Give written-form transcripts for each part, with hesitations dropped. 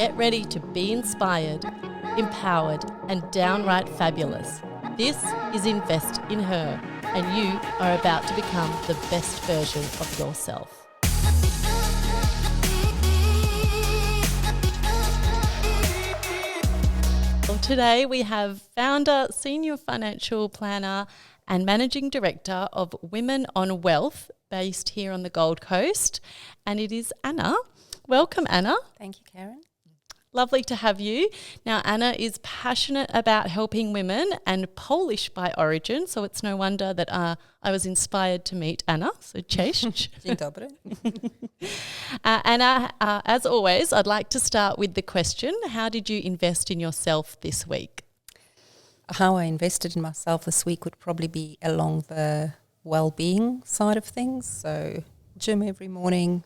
Get ready to be inspired, empowered, and downright fabulous. This is Invest in Her, and you are about to become the best version of yourself. Well, today we have founder, senior financial planner, and managing director of Women on Wealth, based here on the Gold Coast, and it is Anna. Welcome, Anna. Thank you, Karen. Lovely to have you. Now, Anna is passionate about helping women and Polish by origin, so it's no wonder that I was inspired to meet Anna. So, cześć. Dzień dobry. Anna, as always, I'd like to start with the question, how did you invest in yourself this week? How I invested in myself this week would probably be along the well-being side of things. So, gym every morning.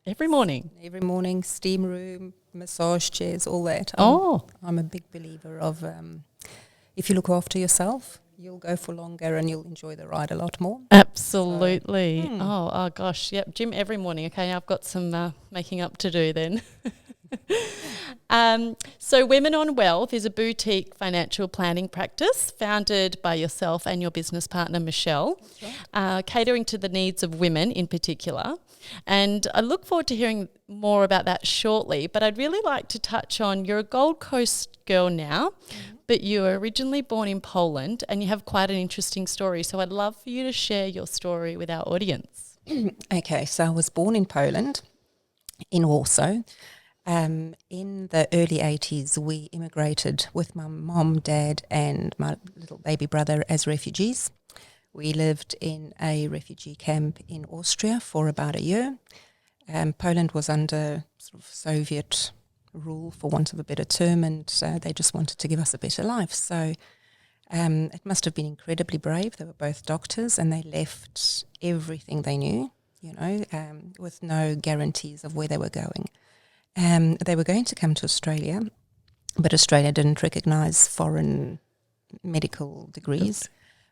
Every morning? Every morning, steam room, massage chairs, all that. I'm a big believer of if you look after yourself, you'll go for longer and you'll enjoy the ride a lot more. Absolutely. So, oh gosh, yep, gym every morning. Okay, I've got some making up to do then. So Women on Wealth is a boutique financial planning practice founded by yourself and your business partner, Michelle, catering to the needs of women in particular. And I look forward to hearing more about that shortly, but I'd really like to touch on, you're a Gold Coast girl now, but you were originally born in Poland and you have quite an interesting story. So I'd love for you to share your story with our audience. Okay, so I was born in Poland, in Warsaw. In the early 80s, we immigrated with my mom, dad, and my little baby brother as refugees. We lived in a refugee camp in Austria for about a year. Poland was under sort of Soviet rule, for want of a better term, and they just wanted to give us a better life. So it must have been incredibly brave. They were both doctors, and they left everything they knew, with no guarantees of where they were going. They were going to come to Australia, but Australia didn't recognise foreign medical degrees,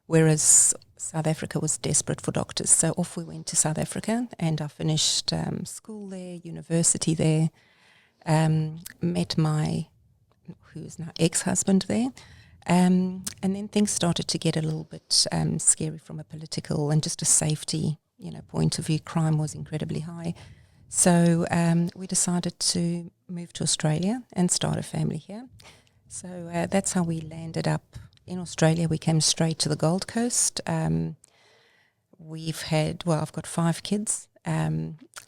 whereas South Africa was desperate for doctors. So off we went to South Africa, and I finished school there, university there, met my, who is now ex-husband there, and then things started to get a little bit scary from a political and just a safety point of view. Crime was incredibly high. So we decided to move to Australia and start a family here. So that's how we landed up in Australia. We came straight to the Gold Coast. I've got 5 kids.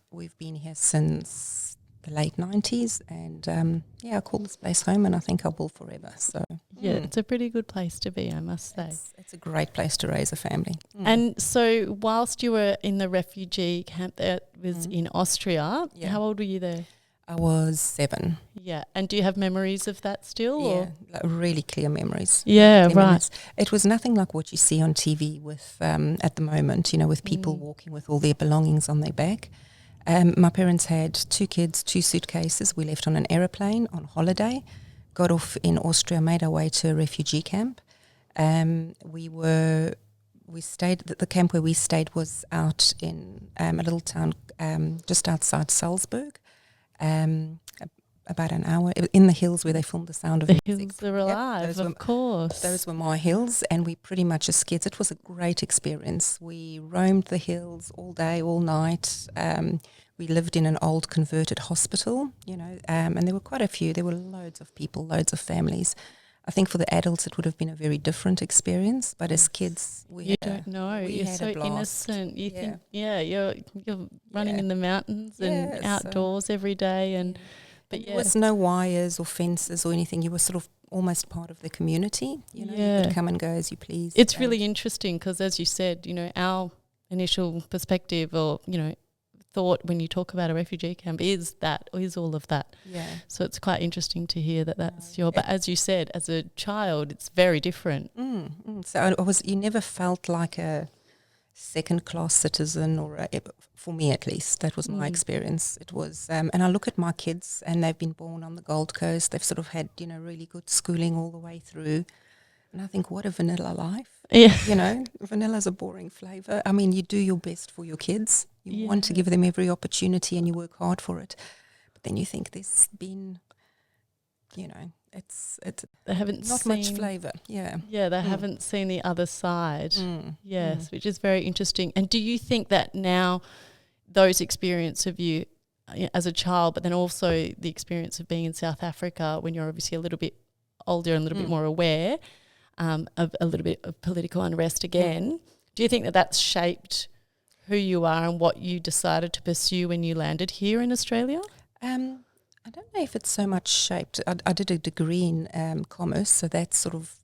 We've been here since the late 90s, and I call this place home, and I think I will forever. So yeah, it's a pretty good place to be, I must say. It's a great place to raise a family. And so whilst you were in the refugee camp that was in Austria, how old were you there? I was 7. Yeah. And do you have memories of that still? Yeah, or? like really clear memories. Yeah, clear right. Memories. It was nothing like what you see on TV with at the moment, with people walking with all their belongings on their back. My parents had 2 kids, 2 suitcases. We left on an aeroplane on holiday, got off in Austria, made our way to a refugee camp. The camp where we stayed was out in a little town just outside Salzburg, about an hour, in the hills where they filmed The Sound of the Music. Hills are alive, of course. Those were my hills, and we pretty much as kids, it was a great experience. We roamed the hills all day, all night. We lived in an old converted hospital, and there were quite a few. There were loads of people, loads of families. I think for the adults it would have been a very different experience, but as kids you don't know. You're so innocent. You think, you're running in the mountains and outdoors every day, and but there was no wires or fences or anything. You were sort of almost part of the community. You could come and go as you please. It's really interesting because, as you said, our initial perspective or thought when you talk about a refugee camp is all of that. Yeah. So it's quite interesting to hear that's but as you said, as a child, it's very different. So you never felt like a second-class citizen, or for me at least, that was my experience. It was, and I look at my kids, and they've been born on the Gold Coast. They've sort of had, really good schooling all the way through. And I think, what a vanilla life. Yeah. Vanilla's a boring flavour. I mean, you do your best for your kids. You want to give them every opportunity and you work hard for it. But then you think there's been it's They haven't not much flavour. Yeah. Yeah, they haven't seen the other side. Yes, Mm. which is very interesting. And do you think that now those experience of you as a child, but then also the experience of being in South Africa when you're obviously a little bit older and a little bit more aware of a little bit of political unrest again, do you think that that's shaped who you are and what you decided to pursue when you landed here in Australia? I don't know if it's so much shaped. I did a degree in commerce, so that sort of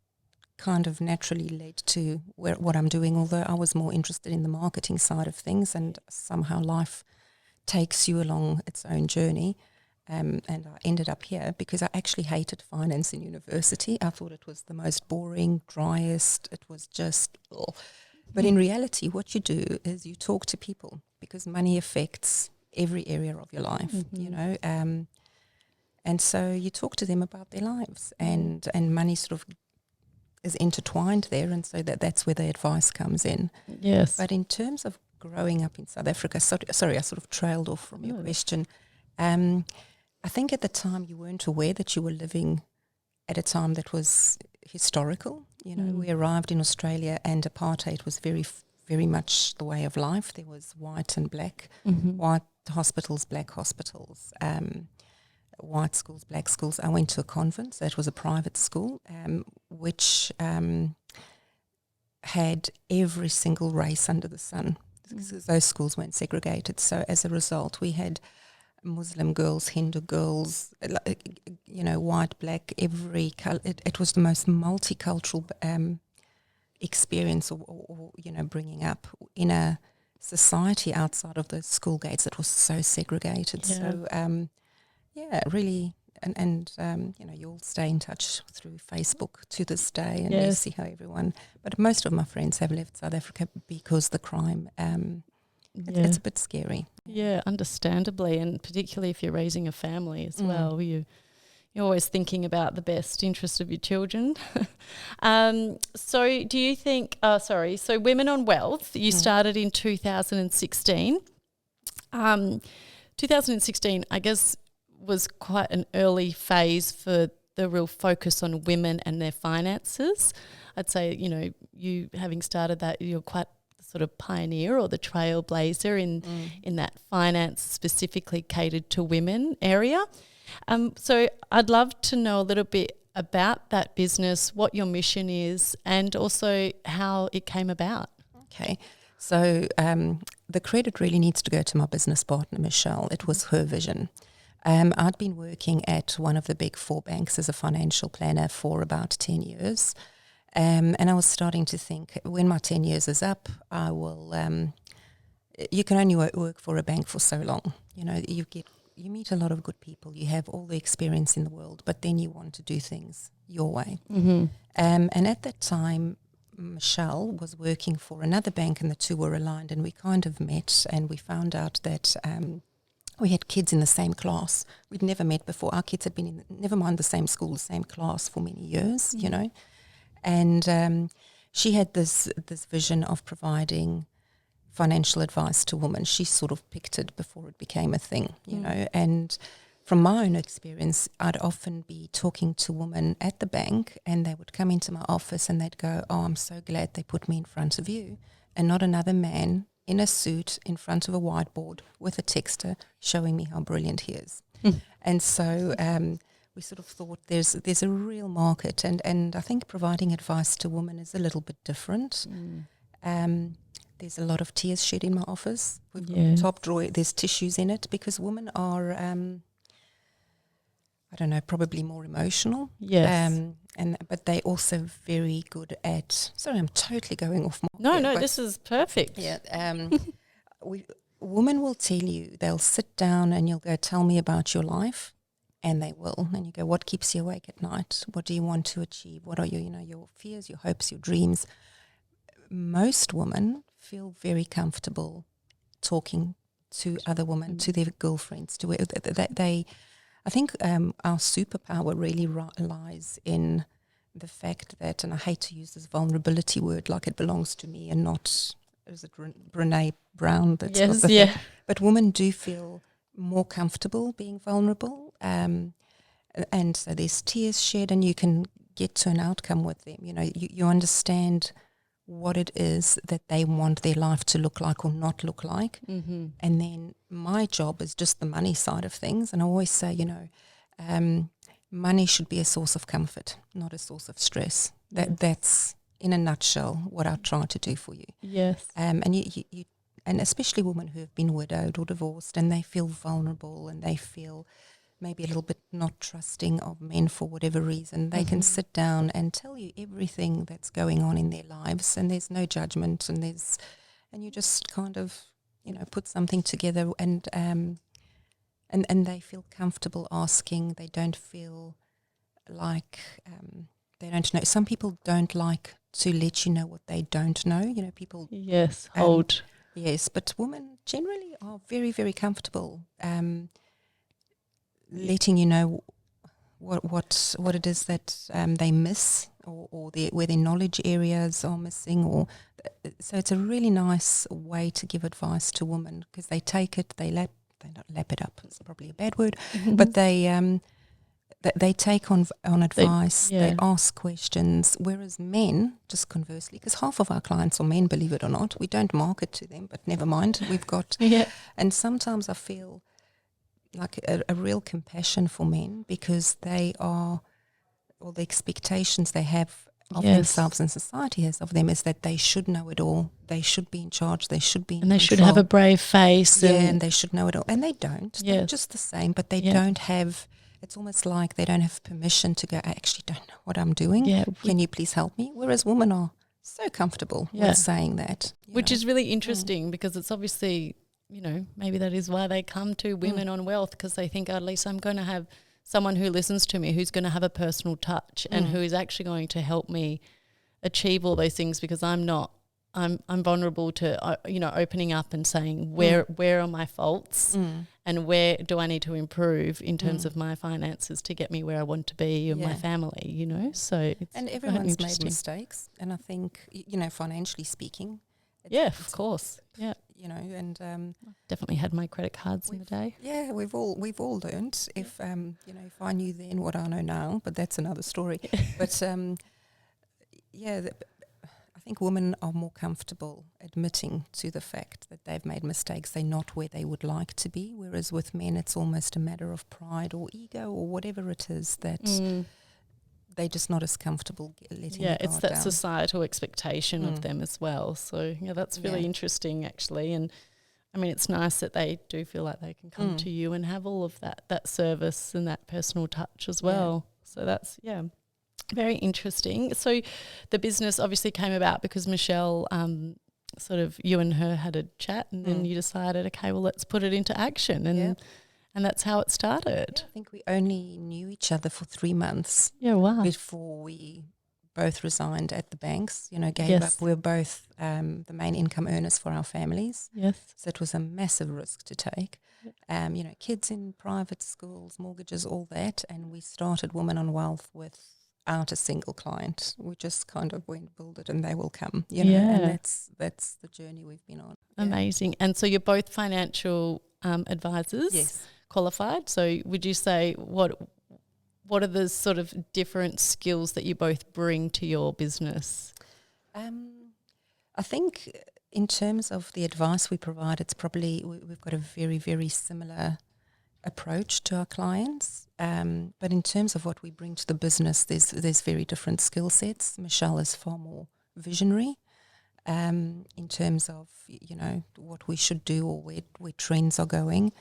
kind of naturally led to what I'm doing, although I was more interested in the marketing side of things, and somehow life takes you along its own journey. And I ended up here because I actually hated finance in university. I thought it was the most boring, driest. It was just... ugh. But in reality, what you do is you talk to people because money affects every area of your life, and so you talk to them about their lives, and money sort of is intertwined there, and so that's where the advice comes in. Yes. But in terms of growing up in South Africa, sorry, I sort of trailed off from your question. I think at the time you weren't aware that you were living at a time that was historical. We arrived in Australia and apartheid was very much the way of life. There was white and black, white hospitals, black hospitals, white schools, black schools. I went to a convent, so it was a private school, which had every single race under the sun. Those schools weren't segregated. So as a result, we had Muslim girls, Hindu girls, white, black, every color. It was the most multicultural experience or bringing up in a society outside of the school gates that was so segregated. Yeah. So, really, and you all stay in touch through Facebook to this day, and you see how everyone, but most of my friends have left South Africa because the crime, it's a bit scary. Yeah, understandably, and particularly if you're raising a family as well, you're always thinking about the best interest of your children. So do you think, so Women on Wealth, you started in 2016. 2016, I guess, was quite an early phase for the real focus on women and their finances. I'd say, you having started that, you're quite sort of pioneer or the trailblazer in that finance specifically catered to women area. So I'd love to know a little bit about that business, what your mission is, and also how it came about. Okay. So the credit really needs to go to my business partner, Michelle. It was her vision. I'd been working at one of the big four banks as a financial planner for about 10 years. And I was starting to think, when my 10 years is up, I will... you can only work for a bank for so long. You meet a lot of good people. You have all the experience in the world, but then you want to do things your way. And at that time, Michelle was working for another bank and the two were aligned, and we kind of met and we found out that we had kids in the same class. We'd never met before. Our kids had been in, never mind the same school, the same class for many years, And she had this vision of providing financial advice to women. She sort of picked it before it became a thing, And from my own experience, I'd often be talking to women at the bank and they would come into my office and they'd go, "Oh, I'm so glad they put me in front of you," and not another man in a suit in front of a whiteboard with a texter showing me how brilliant he is. And so we sort of thought there's a real market, and I think providing advice to women is a little bit different. There's a lot of tears shed in my office. We've got a top drawer, there's tissues in it, because women are, I don't know, probably more emotional. Yes. But they're also very good at... Sorry, I'm totally going off my... No, this is perfect. Yeah. Women will tell you, they'll sit down and you'll go, "Tell me about your life." And they will. And you go, "What keeps you awake at night? What do you want to achieve? What are your fears, your hopes, your dreams?" Most women feel very comfortable talking to other women, to their girlfriends, to where they I think our superpower really lies in the fact that, and I hate to use this vulnerability word like it belongs to me and not, is it Brene Brown? That's got the thing? But women do feel more comfortable being vulnerable. and so there's tears shed, and you can get to an outcome with them. You understand what it is that they want their life to look like or not look like. Mm-hmm. And then my job is just the money side of things. And I always say, money should be a source of comfort, not a source of stress. That's, in a nutshell, what I try to do for you. Yes. And you and especially women who have been widowed or divorced, and they feel vulnerable, and they feel maybe a little bit not trusting of men for whatever reason, they can sit down and tell you everything that's going on in their lives, and there's no judgment, and you just kind of, put something together, and they feel comfortable asking. They don't feel like they don't know. Some people don't like to let you know what they don't know. People. Yes, hold. Yes, but women generally are very, very comfortable letting you know what it is that they miss, or where their knowledge areas are missing, so it's a really nice way to give advice to women, because they take it, they don't lap it up, it's probably a bad word, but they take on advice, they ask questions, whereas men, just conversely, because half of our clients are men, believe it or not, we don't market to them, but never mind, we've got, and sometimes I feel like a real compassion for men, because they are, or the expectations they have of themselves and society has of them is that they should know it all, they should be in charge, they should be in and they control. should have a brave face. And they should know it all. And they don't. Yes. They're just the same, but they don't have, it's almost like they don't have permission to go, I actually don't know what I'm doing. Yeah, Can you please help me? Whereas women are so comfortable with saying that. Which is really interesting, because it's obviously, maybe that is why they come to Women on Wealth, because they think, at least I'm going to have someone who listens to me, who's going to have a personal touch and who is actually going to help me achieve all those things, because I'm vulnerable to, opening up and saying where are my faults and where do I need to improve in terms of my finances to get me where I want to be and my family, So it's, and everyone's made mistakes, and I think, financially speaking. Of course. Yeah. And definitely had my credit cards in the day. Yeah, we've all learned. If if I knew then what I know now, but that's another story. But I think women are more comfortable admitting to the fact that they've made mistakes. They're not where they would like to be, whereas with men it's almost a matter of pride or ego or whatever it is that they're just not as comfortable letting the guard it's that down. Societal expectation of them as well. So, that's really interesting, actually. And, I mean, it's nice that they do feel like they can come to you and have all of that service and that personal touch as well. So that's, very interesting. So the business obviously came about because Michelle, sort of you and her had a chat, and then you decided, okay, well, let's put it into action. And that's how it started. Yeah, I think we only knew each other for 3 months. Yeah, wow. Before we both resigned at the banks, gave up. We were both the main income earners for our families. Yes. So it was a massive risk to take. Kids in private schools, mortgages, all that. And we started Women on Wealth without a single client. We just kind of went, build it and they will come, and that's the journey we've been on. Amazing. And so you're both financial advisors? Yes. Qualified. So would you say what are the sort of different skills that you both bring to your business? I think in terms of the advice we provide, it's probably we've got a very, very similar approach to our clients. But in terms of what we bring to the business, there's very different skill sets. Michelle is far more visionary in terms of what we should do or where trends are going.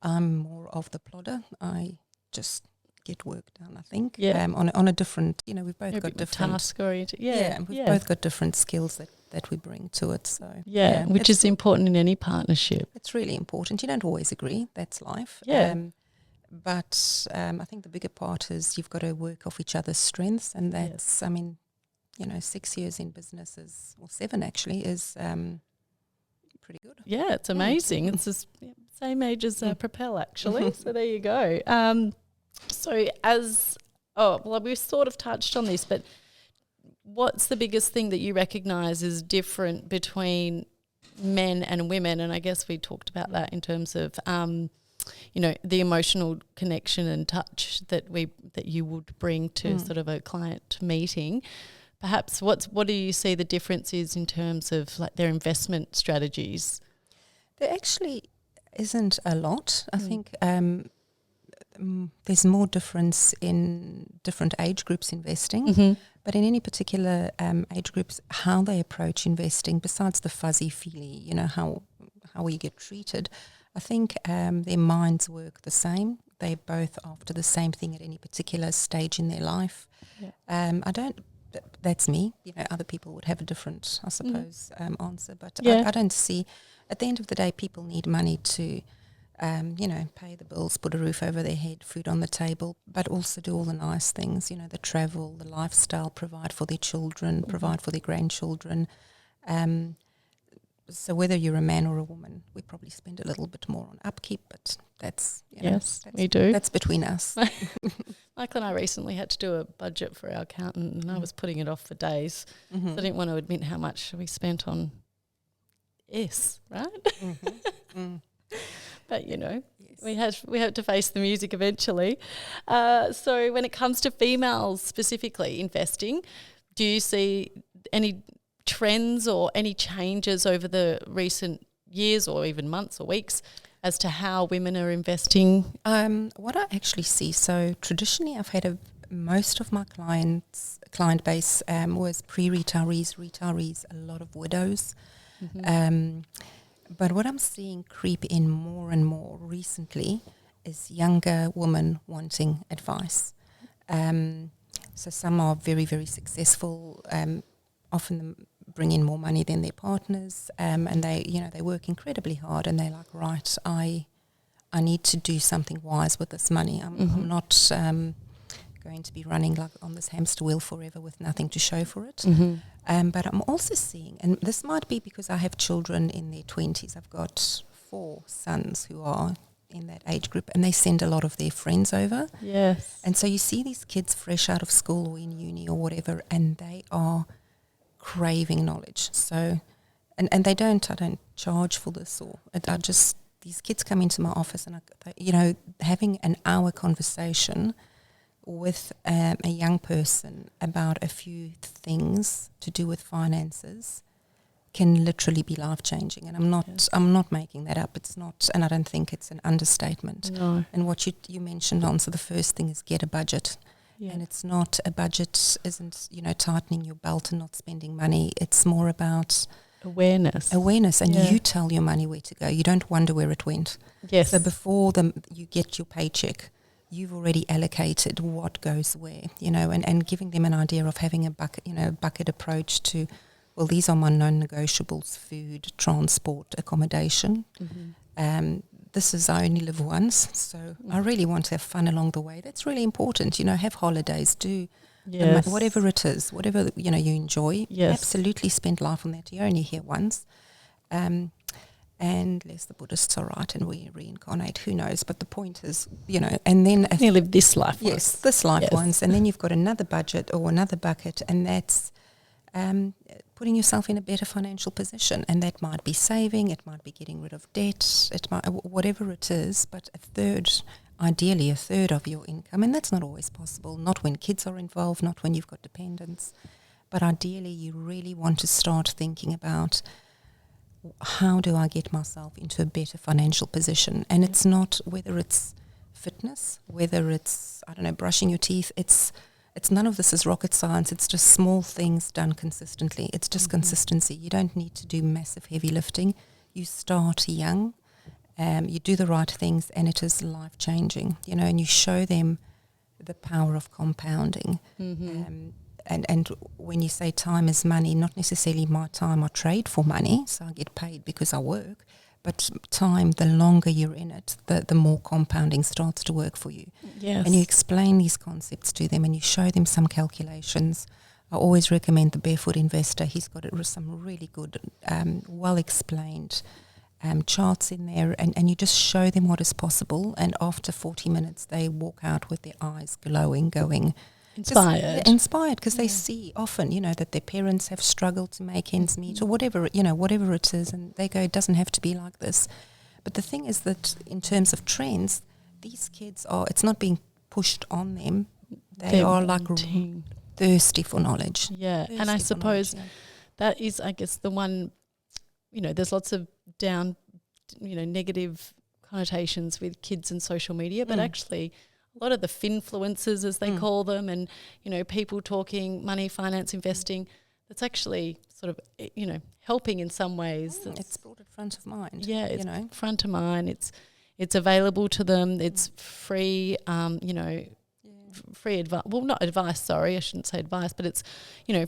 I'm more of the plodder. I just get work done, I think. On a different, we've both got different task oriented. We've both got different skills that we bring to it. So which is important in any partnership. It's really important. You don't always agree. That's life. But I think the bigger part is you've got to work off each other's strengths, and that's 6 years in business or 7 actually is pretty good. Yeah, it's amazing. It's the same age as Propel actually. So there you go. We've sort of touched on this, but what's the biggest thing that you recognise is different between men and women? And I guess we talked about that in terms of, the emotional connection and touch that you would bring to sort of a client meeting. Perhaps what do you see the difference is in terms of like their investment strategies? There actually isn't a lot. I think there's more difference in different age groups investing, but in any particular age groups, how they approach investing, besides the fuzzy-feely, how we get treated, I think their minds work the same. They're both after the same thing at any particular stage in their life. Yeah. That's me. Other people would have a different, I suppose, answer. But I don't see, at the end of the day, people need money to, pay the bills, put a roof over their head, food on the table, but also do all the nice things, the travel, the lifestyle, provide for their children, provide for their grandchildren. So whether you're a man or a woman, we probably spend a little bit more on upkeep, but we do. That's between us. Michael and I recently had to do a budget for our accountant, and I was putting it off for days. So I didn't want to admit how much we spent on right? But yes. we had to face the music eventually. So when it comes to females specifically investing, do you see any trends or any changes over the recent years or even months or weeks as to how women are investing? What I actually see, so traditionally I've had most of my client base was retirees, a lot of widows. But what I'm seeing creep in more and more recently is younger women wanting advice. So some are very, very successful, often bring in more money than their partners, and they work incredibly hard, and they're like, right, I need to do something wise with this money. I'm not going to be running like on this hamster wheel forever with nothing to show for it. But I'm also seeing, and this might be because I have children in their 20s. I've got 4 sons who are in that age group, and they send a lot of their friends over. Yes. And so you see these kids fresh out of school or in uni or whatever, and they are craving knowledge. So, and I don't charge for this, or I just, these kids come into my office, and having an hour conversation with a young person about a few things to do with finances can literally be life-changing. And I'm not making that up. It's not, and I don't think it's an understatement. No. And what you mentioned on, so the first thing is get a budget. Yeah. And it's not, a budget isn't, tightening your belt and not spending money. It's more about awareness, and you tell your money where to go. You don't wonder where it went. Yes. So before you get your paycheck, you've already allocated what goes where, and giving them an idea of having a bucket approach to, well, these are my non-negotiables: food, transport, accommodation. This is, I only live once, so I really want to have fun along the way. That's really important, have holidays, do whatever it is, whatever, you enjoy. Yes. Absolutely spend life on that. You're only here once. And unless the Buddhists are right and we reincarnate, who knows? But the point is, and then... You live this life once. Yes, this life once. And then you've got another budget or another bucket, and that's putting yourself in a better financial position. And that might be saving, it might be getting rid of debt, it might, whatever it is, but ideally a third of your income. And that's not always possible, not when kids are involved, not when you've got dependents. But ideally you really want to start thinking about, how do I get myself into a better financial position? And it's not whether it's fitness, whether it's, brushing your teeth. It's none of this is rocket science. It's just small things done consistently. It's just consistency. You don't need to do massive heavy lifting. You start young, you do the right things, and it is life-changing, and you show them the power of compounding. And when you say time is money, not necessarily my time I trade for money, so I get paid because I work, but time, the longer you're in it, the more compounding starts to work for you. Yes. And you explain these concepts to them and you show them some calculations. I always recommend the Barefoot Investor. He's got some really good, well-explained charts in there, and you just show them what is possible, and after 40 minutes they walk out with their eyes glowing, going... Inspired, because they see often, that their parents have struggled to make ends meet or whatever it is, and they go, it doesn't have to be like this. But the thing is that in terms of trends, these kids it's not being pushed on them. They're like wanting. thirsty for knowledge. Yeah, and I suppose that is, I guess, the one, there's lots of negative connotations with kids and social media, but actually a lot of the finfluencers, as they call them, and, people talking money, finance, investing, that's actually sort of, helping in some ways. It's brought it front of mind. Yeah, it's front of mind. It's available to them. It's free, free advice. Well, not advice, sorry, I shouldn't say advice, but it's,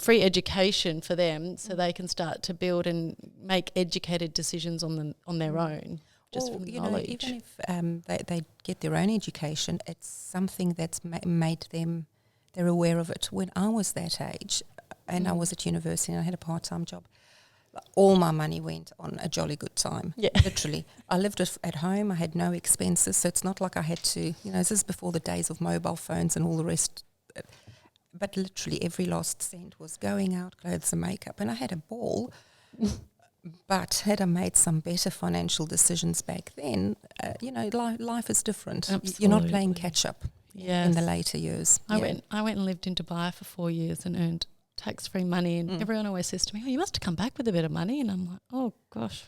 free education for them so they can start to build and make educated decisions on their own. Just from knowledge. Even if they get their own education, it's something that's made them, they're aware of it. When I was that age and I was at university and I had a part-time job, all my money went on a jolly good time. Yeah. Literally. I lived at home. I had no expenses, so it's not like I had to, this is before the days of mobile phones and all the rest. But literally every last cent was going out, clothes and makeup, and I had a ball. But had I made some better financial decisions back then, life is different. Absolutely. You're not playing catch-up in the later years. I went and lived in Dubai for 4 years and earned tax-free money, and everyone always says to me, you must have come back with a bit of money, and I'm like, oh gosh,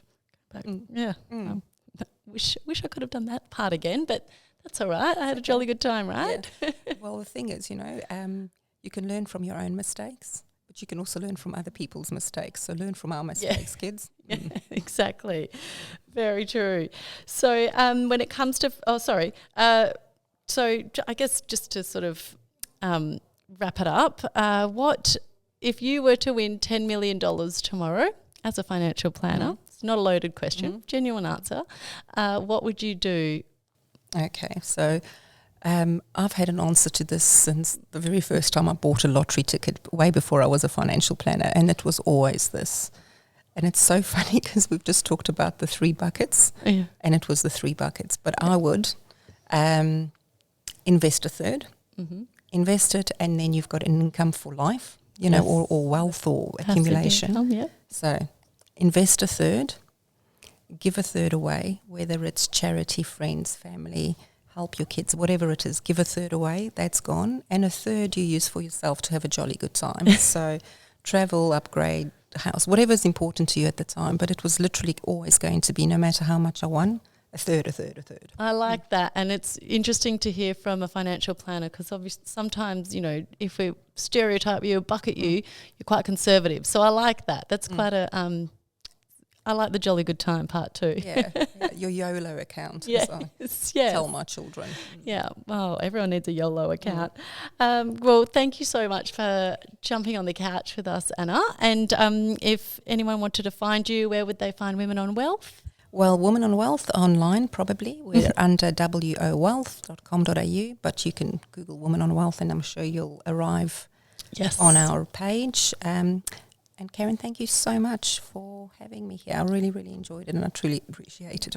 wish I could have done that part again, but that's all right. I had a jolly good time, right? Yeah. Well, the thing is, you can learn from your own mistakes, but you can also learn from other people's mistakes. So learn from our mistakes, kids. Yeah, exactly. Very true. So when it comes to so I guess just to sort of wrap it up, what if you were to win $10 million tomorrow as a financial planner? It's not a loaded question, genuine answer. What would you do? Okay, so I've had an answer to this since the very first time I bought a lottery ticket, way before I was a financial planner, and it was always this. And it's so funny because we've just talked about the 3 buckets, and it was the 3 buckets. But I would invest a third, invest it, and then you've got an income for life. Or wealth or accumulation. Income, So invest a third, give a third away, whether it's charity, friends, family, help your kids, whatever it is, give a third away, that's gone. And a third you use for yourself to have a jolly good time. So travel, upgrade, house, whatever's important to you at the time. But it was literally always going to be, no matter how much I won, a third. I like that. And it's interesting to hear from a financial planner because obviously sometimes, if we stereotype you or bucket you, you're quite conservative. So I like that. That's quite I like the jolly good time part too. Yeah. Your YOLO account. Yes. Tell my children. Yeah. Well, everyone needs a YOLO account. Well, thank you so much for jumping on the couch with us, Anna. And if anyone wanted to find you, where would they find Women on Wealth? Well, Women on Wealth online probably. We're under wowealth.com.au, but you can Google Women on Wealth and I'm sure you'll arrive on our page. And Karen, thank you so much for having me here. I really, really enjoyed it and I truly appreciate it.